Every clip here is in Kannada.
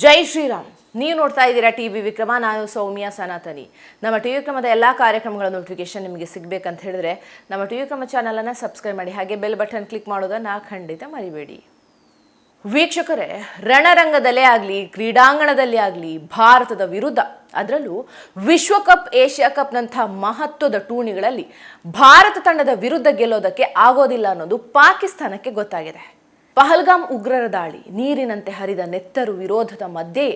ಜೈ ಶ್ರೀರಾಮ್. ನೀವು ನೋಡ್ತಾ ಇದ್ದೀರಾ ಟಿವಿ ವಿಕ್ರಮ. ನಾನು ಸೌಮ್ಯ ಸನಾತನಿ. ನಮ್ಮ ಟಿವಿ ವಿಕ್ರಮದ ಎಲ್ಲ ಕಾರ್ಯಕ್ರಮಗಳ ನೋಟಿಫಿಕೇಶನ್ ನಿಮಗೆ ಸಿಗಬೇಕಂತ ಹೇಳಿದ್ರೆ ನಮ್ಮ ಟಿವಿ ವಿಕ್ರಮ ಚಾನಲನ್ನು ಸಬ್ಸ್ಕ್ರೈಬ್ ಮಾಡಿ, ಹಾಗೆ ಬೆಲ್ ಬಟನ್ ಕ್ಲಿಕ್ ಮಾಡೋದನ್ನು ಖಂಡಿತ ಮರಿಬೇಡಿ. ವೀಕ್ಷಕರೇ, ರಣರಂಗದಲ್ಲೇ ಆಗಲಿ ಕ್ರೀಡಾಂಗಣದಲ್ಲೇ ಆಗಲಿ ಭಾರತದ ವಿರುದ್ಧ, ಅದರಲ್ಲೂ ವಿಶ್ವಕಪ್, ಏಷ್ಯಾ ಕಪ್ನಂಥ ಮಹತ್ವದ ಟೂರ್ನಿಗಳಲ್ಲಿ ಭಾರತ ತಂಡದ ವಿರುದ್ಧ ಗೆಲ್ಲೋದಕ್ಕೆ ಆಗೋದಿಲ್ಲ ಅನ್ನೋದು ಪಾಕಿಸ್ತಾನಕ್ಕೆ ಗೊತ್ತಾಗಿದೆ. ಪಹಲ್ಗಾಮ್ ಉಗ್ರರ ದಾಳಿ, ನೀರಿನಂತೆ ಹರಿದ ನೆತ್ತರು ವಿರೋಧದ ಮಧ್ಯೆ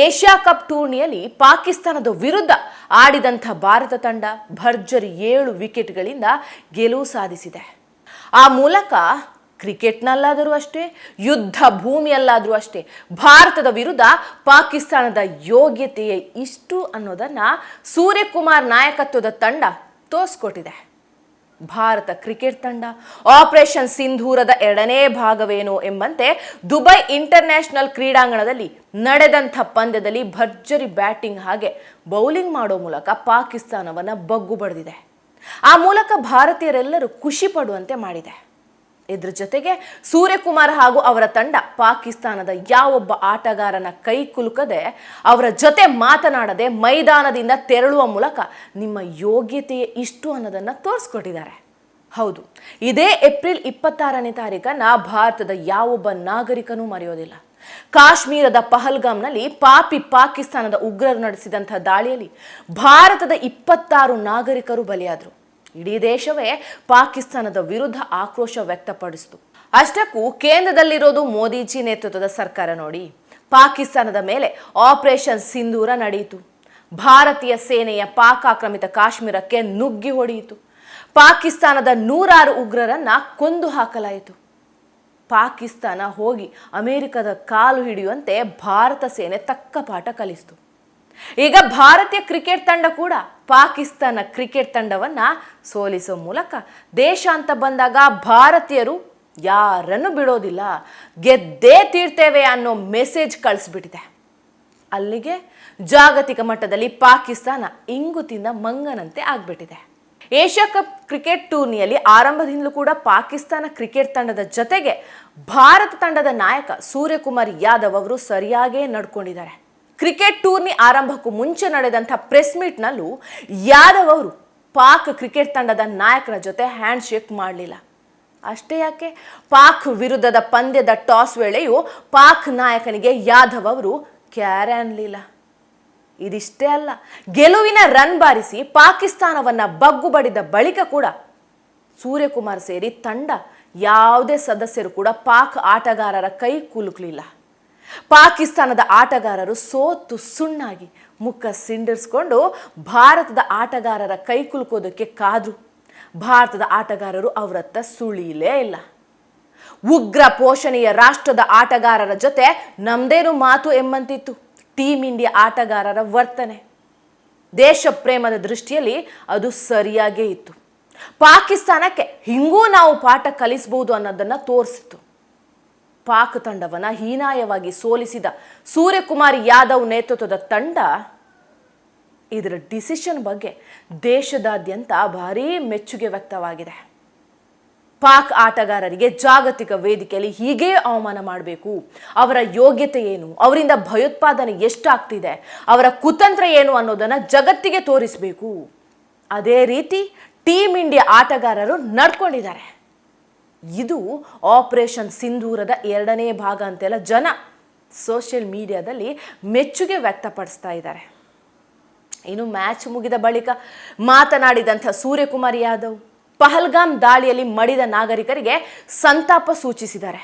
ಏಷ್ಯಾ ಕಪ್ ಟೂರ್ನಿಯಲ್ಲಿ ಪಾಕಿಸ್ತಾನದ ವಿರುದ್ಧ ಆಡಿದಂಥ ಭಾರತ ತಂಡ ಭರ್ಜರಿ 7 ವಿಕೆಟ್ಗಳಿಂದ ಗೆಲುವು ಸಾಧಿಸಿದೆ. ಆ ಮೂಲಕ ಕ್ರಿಕೆಟ್ನಲ್ಲಾದರೂ ಅಷ್ಟೇ, ಯುದ್ಧ ಭೂಮಿಯಲ್ಲಾದರೂ ಅಷ್ಟೇ ಭಾರತದ ವಿರುದ್ಧ ಪಾಕಿಸ್ತಾನದ ಯೋಗ್ಯತೆಯೇ ಇಷ್ಟು ಅನ್ನೋದನ್ನ ಸೂರ್ಯಕುಮಾರ್ ನಾಯಕತ್ವದ ತಂಡ ತೋರಿಸ್ಕೊಟ್ಟಿದೆ. ಭಾರತ ಕ್ರಿಕೆಟ್ ತಂಡ ಆಪರೇಷನ್ ಸಿಂಧೂರದ 2ನೇ ಭಾಗವೇನೋ ಎಂಬಂತೆ ದುಬೈ ಇಂಟರ್ನ್ಯಾಷನಲ್ ಕ್ರೀಡಾಂಗಣದಲ್ಲಿ ನಡೆದಂಥ ಪಂದ್ಯದಲ್ಲಿ ಭರ್ಜರಿ ಬ್ಯಾಟಿಂಗ್ ಹಾಗೆ ಬೌಲಿಂಗ್ ಮಾಡೋ ಮೂಲಕ ಪಾಕಿಸ್ತಾನವನ್ನು ಬಗ್ಗು ಬಡಿದಿದೆ. ಆ ಮೂಲಕ ಭಾರತೀಯರೆಲ್ಲರೂ ಖುಷಿ ಪಡುವಂತೆ ಮಾಡಿದೆ. ಇದ್ರ ಜೊತೆಗೆ ಸೂರ್ಯಕುಮಾರ್ ಹಾಗೂ ಅವರ ತಂಡ ಪಾಕಿಸ್ತಾನದ ಯಾವೊಬ್ಬ ಆಟಗಾರನ ಕೈ ಕುಲುಕದೆ, ಅವರ ಜೊತೆ ಮಾತನಾಡದೆ ಮೈದಾನದಿಂದ ತೆರಳುವ ಮೂಲಕ ನಿಮ್ಮ ಯೋಗ್ಯತೆಯೇ ಇಷ್ಟು ಅನ್ನೋದನ್ನು ತೋರಿಸ್ಕೊಟ್ಟಿದ್ದಾರೆ. ಹೌದು, ಇದೇ ಏಪ್ರಿಲ್ 26ನೇ ತಾರೀಕನ್ನ ಭಾರತದ ಯಾವೊಬ್ಬ ನಾಗರಿಕನೂ ಮರೆಯೋದಿಲ್ಲ. ಕಾಶ್ಮೀರದ ಪಹಲ್ಗಾಮ್ನಲ್ಲಿ ಪಾಕಿಸ್ತಾನದ ಉಗ್ರರು ನಡೆಸಿದಂಥ ದಾಳಿಯಲ್ಲಿ ಭಾರತದ 26 ನಾಗರಿಕರು ಬಲಿಯಾದರು. ಇಡೀ ದೇಶವೇ ಪಾಕಿಸ್ತಾನದ ವಿರುದ್ಧ ಆಕ್ರೋಶ ವ್ಯಕ್ತಪಡಿಸಿತು. ಅಷ್ಟಕ್ಕೂ ಕೇಂದ್ರದಲ್ಲಿರೋದು ಮೋದಿಜಿ ನೇತೃತ್ವದ ಸರ್ಕಾರ ನೋಡಿ, ಪಾಕಿಸ್ತಾನದ ಮೇಲೆ ಆಪರೇಷನ್ ಸಿಂಧೂರ ನಡೆಯಿತು. ಭಾರತೀಯ ಸೇನೆಯ ಪಾಕ್ ಆಕ್ರಮಿತ ಕಾಶ್ಮೀರಕ್ಕೆ ನುಗ್ಗಿ ಹೊಡೆಯಿತು. ಪಾಕಿಸ್ತಾನದ 106 ಉಗ್ರರನ್ನ ಕೊಂದು ಹಾಕಲಾಯಿತು. ಪಾಕಿಸ್ತಾನ ಹೋಗಿ ಅಮೆರಿಕದ ಕಾಲು ಹಿಡಿಯುವಂತೆ ಭಾರತ ಸೇನೆ ತಕ್ಕ ಪಾಠ ಕಲಿಸಿತು. ಈಗ ಭಾರತೀಯ ಕ್ರಿಕೆಟ್ ತಂಡ ಕೂಡ ಪಾಕಿಸ್ತಾನ ಕ್ರಿಕೆಟ್ ತಂಡವನ್ನ ಸೋಲಿಸೋ ಮೂಲಕ ದೇಶ ಅಂತ ಬಂದಾಗ ಭಾರತೀಯರು ಯಾರನ್ನು ಬಿಡೋದಿಲ್ಲ, ಗೆದ್ದೇ ತೀರ್ತೇವೆ ಅನ್ನೋ ಮೆಸೇಜ್ ಕಳಿಸ್ಬಿಟ್ಟಿದೆ. ಅಲ್ಲಿಗೆ ಜಾಗತಿಕ ಮಟ್ಟದಲ್ಲಿ ಪಾಕಿಸ್ತಾನ ಇಂಗು ತಿಂದ ಮಂಗನಂತೆ ಆಗ್ಬಿಟ್ಟಿದೆ. ಏಷ್ಯಾ ಕಪ್ ಕ್ರಿಕೆಟ್ ಟೂರ್ನಿಯಲ್ಲಿ ಆರಂಭದಿಂದಲೂ ಕೂಡ ಪಾಕಿಸ್ತಾನ ಕ್ರಿಕೆಟ್ ತಂಡದ ಜೊತೆಗೆ ಭಾರತ ತಂಡದ ನಾಯಕ ಸೂರ್ಯಕುಮಾರ್ ಯಾದವ್ ಅವರು ಸರಿಯಾಗೇ ನಡ್ಕೊಂಡಿದ್ದಾರೆ. ಕ್ರಿಕೆಟ್ ಟೂರ್ನಿ ಆರಂಭಕ್ಕೂ ಮುಂಚೆ ನಡೆದಂಥ ಪ್ರೆಸ್ ಮೀಟ್ನಲ್ಲೂ ಯಾದವ್ ಅವರು ಪಾಕ್ ಕ್ರಿಕೆಟ್ ತಂಡದ ನಾಯಕರ ಜೊತೆ ಹ್ಯಾಂಡ್ ಶೇಕ್ ಮಾಡಲಿಲ್ಲ. ಅಷ್ಟೇ ಯಾಕೆ, ಪಾಕ್ ವಿರುದ್ಧದ ಪಂದ್ಯದ ಟಾಸ್ ವೇಳೆಯೂ ಪಾಕ್ ನಾಯಕನಿಗೆ ಯಾದವ್ ಅವರು ಕ್ಯಾರೆ ಅನ್ನಲಿಲ್ಲ. ಇದಿಷ್ಟೇ ಅಲ್ಲ, ಗೆಲುವಿನ ರನ್ ಬಾರಿಸಿ ಪಾಕಿಸ್ತಾನವನ್ನ ಬಗ್ಗು ಬಡಿದ ಬಳಿಕ ಕೂಡ ಸೂರ್ಯಕುಮಾರ್ ಸೇರಿ ತಂಡ ಯಾವುದೇ ಸದಸ್ಯರು ಕೂಡ ಪಾಕ್ ಆಟಗಾರರ ಕೈ ಕುಲುಕಲಿಲ್ಲ. ಪಾಕಿಸ್ತಾನದ ಆಟಗಾರರು ಸೋತು ಸುಣ್ಣಾಗಿ ಮುಖ ಸಿಂಡರಿಸ್ಕೊಂಡು ಭಾರತದ ಆಟಗಾರರ ಕೈ ಕುಲುಕೋದಕ್ಕೆ ಕಾದ್ರು. ಭಾರತದ ಆಟಗಾರರು ಅವರತ್ತ ಸುಳಿಲೇ ಇಲ್ಲ. ಉಗ್ರ ಪೋಷಣೆಯ ರಾಷ್ಟ್ರದ ಆಟಗಾರರ ಜೊತೆ ನಮ್ದೇನು ಮಾತು ಎಂಬಂತಿತ್ತು ಟೀಮ್ ಇಂಡಿಯಾ ಆಟಗಾರರ ವರ್ತನೆ. ದೇಶ ಪ್ರೇಮದ ದೃಷ್ಟಿಯಲ್ಲಿ ಅದು ಸರಿಯಾಗೇ ಇತ್ತು. ಪಾಕಿಸ್ತಾನಕ್ಕೆ ಹಿಂಗೂ ನಾವು ಪಾಠ ಕಲಿಸಬಹುದು ಅನ್ನೋದನ್ನ ತೋರಿಸಿತ್ತು. ಪಾಕ್ ತಂಡವನ್ನು ಹೀನಾಯವಾಗಿ ಸೋಲಿಸಿದ ಸೂರ್ಯಕುಮಾರ್ ಯಾದವ್ ನೇತೃತ್ವದ ತಂಡ ಇದರ ಡಿಸಿಷನ್ ಬಗ್ಗೆ ದೇಶದಾದ್ಯಂತ ಭಾರೀ ಮೆಚ್ಚುಗೆ ವ್ಯಕ್ತವಾಗಿದೆ. ಪಾಕ್ ಆಟಗಾರರಿಗೆ ಜಾಗತಿಕ ವೇದಿಕೆಯಲ್ಲಿ ಹೀಗೇ ಅವಮಾನ ಮಾಡಬೇಕು, ಅವರ ಯೋಗ್ಯತೆ ಏನು, ಅವರಿಂದ ಭಯೋತ್ಪಾದನೆ ಎಷ್ಟಾಗ್ತಿದೆ, ಅವರ ಕುತಂತ್ರ ಏನು ಅನ್ನೋದನ್ನು ಜಗತ್ತಿಗೆ ತೋರಿಸಬೇಕು. ಅದೇ ರೀತಿ ಟೀಮ್ ಇಂಡಿಯಾ ಆಟಗಾರರು ನಡ್ಕೊಂಡಿದ್ದಾರೆ. ಇದು ಆಪರೇಷನ್ ಸಿಂಧೂರದ 2ನೇ ಭಾಗ ಅಂತೆಲ್ಲ ಜನ ಸೋಷಿಯಲ್ ಮೀಡಿಯಾದಲ್ಲಿ ಮೆಚ್ಚುಗೆ ವ್ಯಕ್ತಪಡಿಸ್ತಾ ಇದ್ದಾರೆ. ಇನ್ನು ಮ್ಯಾಚ್ ಮುಗಿದ ಬಳಿಕ ಮಾತನಾಡಿದಂಥ ಸೂರ್ಯಕುಮಾರ್ ಯಾದವ್ ಪಹಲ್ಗಾಮ್ ದಾಳಿಯಲ್ಲಿ ಮಡಿದ ನಾಗರಿಕರಿಗೆ ಸಂತಾಪ ಸೂಚಿಸಿದ್ದಾರೆ.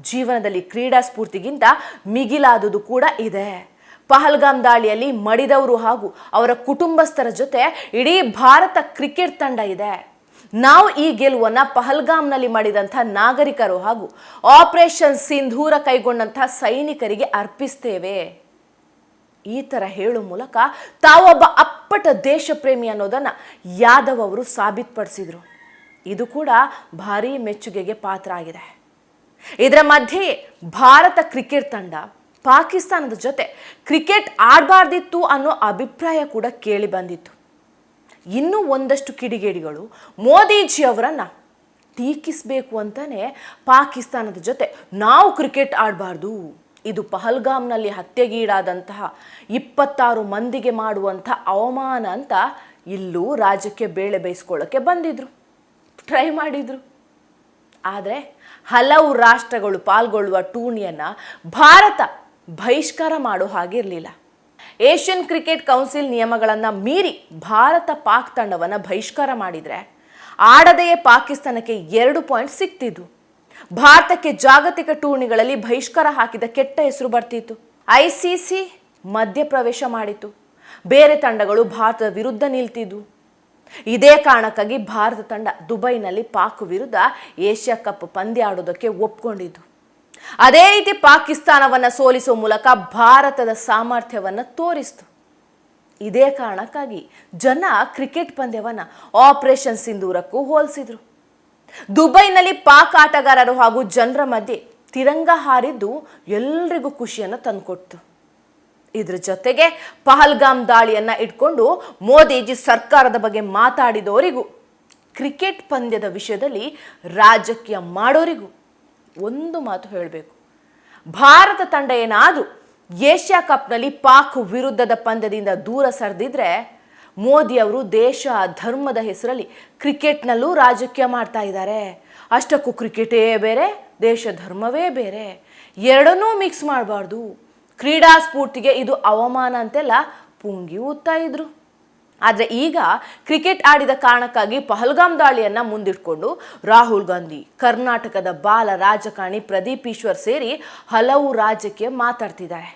ಜೀವನದಲ್ಲಿ ಕ್ರೀಡಾ ಸ್ಫೂರ್ತಿಗಿಂತ ಮಿಗಿಲಾದುದು ಕೂಡ ಇದೆ. ಪಹಲ್ಗಾಮ್ ದಾಳಿಯಲ್ಲಿ ಮಡಿದವರು ಹಾಗೂ ಅವರ ಕುಟುಂಬಸ್ಥರ ಜೊತೆ ಇಡೀ ಭಾರತ ಕ್ರಿಕೆಟ್ ತಂಡ ಇದೆ. ನಾವು ಈ ಗೆಲುವನ್ನು ಪಹಲ್ಗಾಮ್ನಲ್ಲಿ ಮಾಡಿದಂಥ ನಾಗರಿಕರು ಹಾಗೂ ಆಪರೇಷನ್ ಸಿಂಧೂರ ಕೈಗೊಂಡಂಥ ಸೈನಿಕರಿಗೆ ಅರ್ಪಿಸ್ತೇವೆ. ಈ ಥರ ಹೇಳುವ ಮೂಲಕ ತಾವೊಬ್ಬ ಅಪ್ಪಟ ದೇಶ ಪ್ರೇಮಿ ಅನ್ನೋದನ್ನು ಯಾದವ್ ಅವರು ಸಾಬೀತುಪಡಿಸಿದರು. ಇದು ಕೂಡ ಭಾರೀ ಮೆಚ್ಚುಗೆಗೆ ಪಾತ್ರ ಆಗಿದೆ. ಇದರ ಮಧ್ಯೆಯೇ ಭಾರತ ಕ್ರಿಕೆಟ್ ತಂಡ ಪಾಕಿಸ್ತಾನದ ಜೊತೆ ಕ್ರಿಕೆಟ್ ಆಡಬಾರ್ದಿತ್ತು ಅನ್ನೋ ಅಭಿಪ್ರಾಯ ಕೂಡ ಕೇಳಿ ಬಂದಿತ್ತು. ಇನ್ನೂ ಒಂದಷ್ಟು ಕಿಡಿಗೇಡಿಗಳು ಮೋದಿಜಿ ಅವರನ್ನು ಟೀಕಿಸಬೇಕು ಅಂತಾನೆ ಪಾಕಿಸ್ತಾನದ ಜೊತೆ ನಾವು ಕ್ರಿಕೆಟ್ ಆಡಬಾರ್ದು, ಇದು ಪಹಲ್ಗಾಮ್ನಲ್ಲಿ ಹತ್ಯೆಗೀಡಾದಂತಹ 26 ಮಂದಿಗೆ ಮಾಡುವಂಥ ಅವಮಾನ ಅಂತ ಇಲ್ಲೂ ರಾಜ್ಯಕ್ಕೆ ಬೇಳೆ ಬೇಯಿಸ್ಕೊಳ್ಳೋಕ್ಕೆ ಬಂದಿದ್ರು, ಟ್ರೈ ಮಾಡಿದ್ರು. ಆದರೆ ಹಲವು ರಾಷ್ಟ್ರಗಳು ಪಾಲ್ಗೊಳ್ಳುವ ಟೂರ್ನಿಯನ್ನು ಭಾರತ ಬಹಿಷ್ಕಾರ ಮಾಡೋ ಹಾಗಿರಲಿಲ್ಲ. ಏಷ್ಯನ್ ಕ್ರಿಕೆಟ್ ಕೌನ್ಸಿಲ್ ನಿಯಮಗಳನ್ನು ಮೀರಿ ಭಾರತ ಪಾಕ್ ತಂಡವನ್ನು ಬಹಿಷ್ಕಾರ ಮಾಡಿದರೆ ಆಡದೆಯೇ ಪಾಕಿಸ್ತಾನಕ್ಕೆ 2 ಪಾಯಿಂಟ್ ಸಿಗ್ತಿದ್ವು. ಭಾರತಕ್ಕೆ ಜಾಗತಿಕ ಟೂರ್ನಿಗಳಲ್ಲಿ ಬಹಿಷ್ಕಾರ ಹಾಕಿದ ಕೆಟ್ಟ ಹೆಸರು ಬರ್ತಿತ್ತು. ICC ಮಧ್ಯಪ್ರವೇಶ ಮಾಡಿತು. ಬೇರೆ ತಂಡಗಳು ಭಾರತದ ವಿರುದ್ಧ ನಿಲ್ತಿದ್ವು. ಇದೇ ಕಾರಣಕ್ಕಾಗಿ ಭಾರತ ತಂಡ ದುಬೈನಲ್ಲಿ ಪಾಕ್ ವಿರುದ್ಧ ಏಷ್ಯಾ ಕಪ್ ಪಂದ್ಯ ಆಡೋದಕ್ಕೆ ಒಪ್ಕೊಂಡಿದ್ದು. ಅದೇ ರೀತಿ ಪಾಕಿಸ್ತಾನವನ್ನು ಸೋಲಿಸುವ ಮೂಲಕ ಭಾರತದ ಸಾಮರ್ಥ್ಯವನ್ನು ತೋರಿಸಿತು. ಇದೇ ಕಾರಣಕ್ಕಾಗಿ ಜನ ಕ್ರಿಕೆಟ್ ಪಂದ್ಯವನ್ನು ಆಪರೇಷನ್ ಸಿಂಧೂರಕ್ಕೂ ಹೋಲಿಸಿದ್ರು. ದುಬೈನಲ್ಲಿ ಪಾಕ್ ಆಟಗಾರರು ಹಾಗೂ ಜನರ ಮಧ್ಯೆ ತಿರಂಗ ಹಾರಿದ್ದು ಎಲ್ರಿಗೂ ಖುಷಿಯನ್ನು ತಂದುಕೊಡ್ತು. ಇದ್ರ ಜೊತೆಗೆ ಪಹಲ್ಗಾಮ್ ದಾಳಿಯನ್ನು ಇಟ್ಕೊಂಡು ಮೋದಿಜಿ ಸರ್ಕಾರದ ಬಗ್ಗೆ ಮಾತಾಡಿದವರಿಗೂ, ಕ್ರಿಕೆಟ್ ಪಂದ್ಯದ ವಿಷಯದಲ್ಲಿ ರಾಜಕೀಯ ಮಾಡೋರಿಗೂ ಒಂದು ಮಾತು ಹೇಳಬೇಕು. ಭಾರತ ತಂಡ ಏನಾದರೂ ಏಷ್ಯಾ ಕಪ್ನಲ್ಲಿ ಪಾಕ್ ವಿರುದ್ಧದ ಪಂದ್ಯದಿಂದ ದೂರ ಸರಿದಿದ್ರೆ ಮೋದಿ ಅವರು ದೇಶ ಧರ್ಮದ ಹೆಸರಲ್ಲಿ ಕ್ರಿಕೆಟ್ನಲ್ಲೂ ರಾಜಕೀಯ ಮಾಡ್ತಾ ಇದ್ದಾರೆ. ಅಷ್ಟಕ್ಕೂ ಕ್ರಿಕೆಟೇ ಬೇರೆ, ದೇಶ ಧರ್ಮವೇ ಬೇರೆ, ಎರಡನ್ನೂ ಮಿಕ್ಸ್ ಮಾಡಬಾರ್ದು, ಕ್ರೀಡಾ ಸ್ಫೂರ್ತಿಗೆ ಇದು ಅವಮಾನ ಅಂತೆಲ್ಲ ಪುಂಗಿ ಊದ್ತಾ ಇದ್ರು. ಆದರೆ ಈಗ ಕ್ರಿಕೆಟ್ ಆಡಿದ ಕಾರಣಕ್ಕಾಗಿ ಪಹಲ್ಗಾಮ್ ದಾಳಿಯನ್ನು ಮುಂದಿಟ್ಕೊಂಡು ರಾಹುಲ್ ಗಾಂಧಿ, ಕರ್ನಾಟಕದ ಬಾಲ ರಾಜಕಾರಣಿ ಪ್ರದೀಪ್ ಈಶ್ವರ್ ಸೇರಿ ಹಲವು ರಾಜ್ಯಕ್ಕೆ ಮಾತಾಡ್ತಿದ್ದಾರೆ.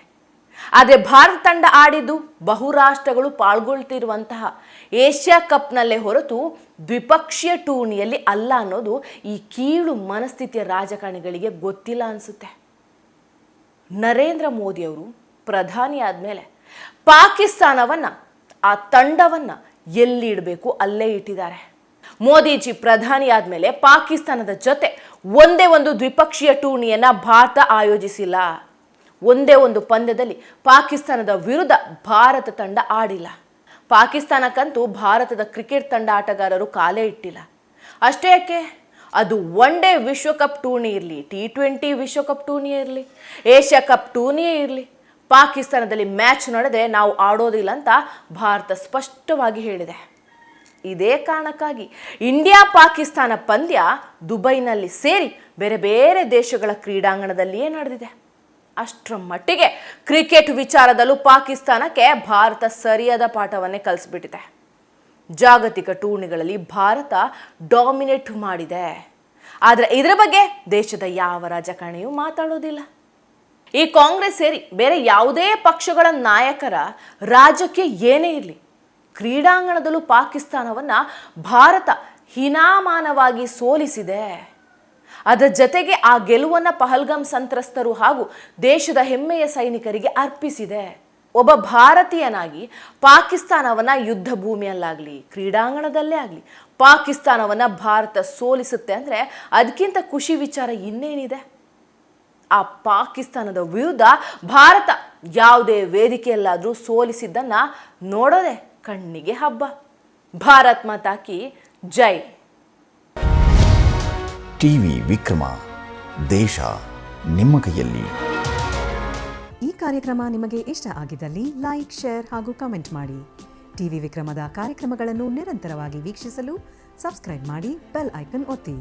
ಆದರೆ ಭಾರತ ತಂಡ ಆಡಿದ್ದು ಬಹುರಾಷ್ಟ್ರಗಳು ಪಾಲ್ಗೊಳ್ತಿರುವಂತಹ ಏಷ್ಯಾ ಕಪ್ನಲ್ಲೇ ಹೊರತು ದ್ವಿಪಕ್ಷೀಯ ಟೂರ್ನಿಯಲ್ಲಿ ಅಲ್ಲ ಅನ್ನೋದು ಈ ಕೀಳು ಮನಸ್ಥಿತಿಯ ರಾಜಕಾರಣಿಗಳಿಗೆ ಗೊತ್ತಿಲ್ಲ ಅನಿಸುತ್ತೆ. ನರೇಂದ್ರ ಮೋದಿಯವರು ಪ್ರಧಾನಿ ಆದಮೇಲೆ ಪಾಕಿಸ್ತಾನವನ್ನು, ಆ ತಂಡವನ್ನು ಎಲ್ಲಿ ಇಡಬೇಕು ಅಲ್ಲೇ ಇಟ್ಟಿದ್ದಾರೆ. ಮೋದಿಜಿ ಪ್ರಧಾನಿ ಆದಮೇಲೆ ಪಾಕಿಸ್ತಾನದ ಜೊತೆ ಒಂದೇ ಒಂದು ದ್ವಿಪಕ್ಷೀಯ ಟೂರ್ನಿಯನ್ನು ಭಾರತ ಆಯೋಜಿಸಿಲ್ಲ. ಒಂದೇ ಒಂದು ಪಂದ್ಯದಲ್ಲಿ ಪಾಕಿಸ್ತಾನದ ವಿರುದ್ಧ ಭಾರತ ತಂಡ ಆಡಿಲ್ಲ. ಪಾಕಿಸ್ತಾನಕ್ಕಂತೂ ಭಾರತದ ಕ್ರಿಕೆಟ್ ತಂಡ ಆಟಗಾರರು ಕಾಲೇ ಇಟ್ಟಿಲ್ಲ. ಅಷ್ಟೇ ಯಾಕೆ, ಅದು ಒನ್ ಡೇ ವಿಶ್ವಕಪ್ ಟೂರ್ನಿ ಇರಲಿ, T20 ವಿಶ್ವಕಪ್ ಟೂರ್ನಿ ಇರಲಿ, ಏಷ್ಯಾ ಕಪ್ ಟೂರ್ನಿಯೇ ಇರಲಿ, ಪಾಕಿಸ್ತಾನದಲ್ಲಿ ಮ್ಯಾಚ್ ನಡೆದರೆ ನಾವು ಆಡೋದಿಲ್ಲ ಅಂತ ಭಾರತ ಸ್ಪಷ್ಟವಾಗಿ ಹೇಳಿದೆ. ಇದೇ ಕಾರಣಕ್ಕಾಗಿ ಇಂಡಿಯಾ ಪಾಕಿಸ್ತಾನ ಪಂದ್ಯ ದುಬೈನಲ್ಲಿ ಸೇರಿ ಬೇರೆ ಬೇರೆ ದೇಶಗಳ ಕ್ರೀಡಾಂಗಣದಲ್ಲಿಯೇ ನಡೆದಿದೆ. ಅಷ್ಟರ ಮಟ್ಟಿಗೆ ಕ್ರಿಕೆಟ್ ವಿಚಾರದಲ್ಲೂ ಪಾಕಿಸ್ತಾನಕ್ಕೆ ಭಾರತ ಸರಿಯಾದ ಪಾಠವನ್ನೇ ಕಲಿಸ್ಬಿಟ್ಟಿದೆ. ಜಾಗತಿಕ ಟೂರ್ನಿಗಳಲ್ಲಿ ಭಾರತ ಡಾಮಿನೇಟ್ ಮಾಡಿದೆ. ಆದರೆ ಇದರ ಬಗ್ಗೆ ದೇಶದ ಯಾವ ರಾಜಕಾರಣಿಯೂ ಮಾತಾಡೋದಿಲ್ಲ. ಈ ಕಾಂಗ್ರೆಸ್ ಸೇರಿ ಬೇರೆ ಯಾವುದೇ ಪಕ್ಷಗಳ ನಾಯಕರ ರಾಜ್ಯಕ್ಕೆ ಏನೇ ಇರಲಿ, ಕ್ರೀಡಾಂಗಣದಲ್ಲೂ ಪಾಕಿಸ್ತಾನವನ್ನು ಭಾರತ ಹೀನಾಮಾನವಾಗಿ ಸೋಲಿಸಿದೆ. ಅದರ ಜೊತೆಗೆ ಆ ಗೆಲುವನ್ನು ಪಹಲ್ಗಾಮ್ ಸಂತ್ರಸ್ತರು ಹಾಗೂ ದೇಶದ ಹೆಮ್ಮೆಯ ಸೈನಿಕರಿಗೆ ಅರ್ಪಿಸಿದೆ. ಒಬ್ಬ ಭಾರತೀಯನಾಗಿ ಪಾಕಿಸ್ತಾನವನ್ನು ಯುದ್ಧ ಭೂಮಿಯಲ್ಲಾಗಲಿ ಕ್ರೀಡಾಂಗಣದಲ್ಲೇ ಆಗಲಿ ಪಾಕಿಸ್ತಾನವನ್ನು ಭಾರತ ಸೋಲಿಸುತ್ತೆ ಅಂದರೆ ಅದಕ್ಕಿಂತ ಖುಷಿ ವಿಚಾರ ಇನ್ನೇನಿದೆ? ಆ ಪಾಕಿಸ್ತಾನದ ವಿರುದ್ಧ ಭಾರತ ಯಾವುದೇ ವೇದಿಕೆಯಲ್ಲಾದರೂ ಸೋಲಿಸಿದ್ದನ್ನು ನೋಡೋದೆ ಕಣ್ಣಿಗೆ ಹಬ್ಬ. ಭಾರತ್ ಮಾತಾ ಕಿ ಜೈ. ಟಿವಿ ವಿಕ್ರಮ, ದೇಶ ನಿಮ್ಮ ಕೈಯಲ್ಲಿ. ಈ ಕಾರ್ಯಕ್ರಮ ನಿಮಗೆ ಇಷ್ಟ ಆಗಿದ್ದಲ್ಲಿ ಲೈಕ್, ಶೇರ್ ಹಾಗೂ ಕಮೆಂಟ್ ಮಾಡಿ. ಟಿವಿ ವಿಕ್ರಮದ ಕಾರ್ಯಕ್ರಮಗಳನ್ನು ನಿರಂತರವಾಗಿ ವೀಕ್ಷಿಸಲು ಸಬ್ಸ್ಕ್ರೈಬ್ ಮಾಡಿ, ಬೆಲ್ ಐಕನ್ ಒತ್ತಿ.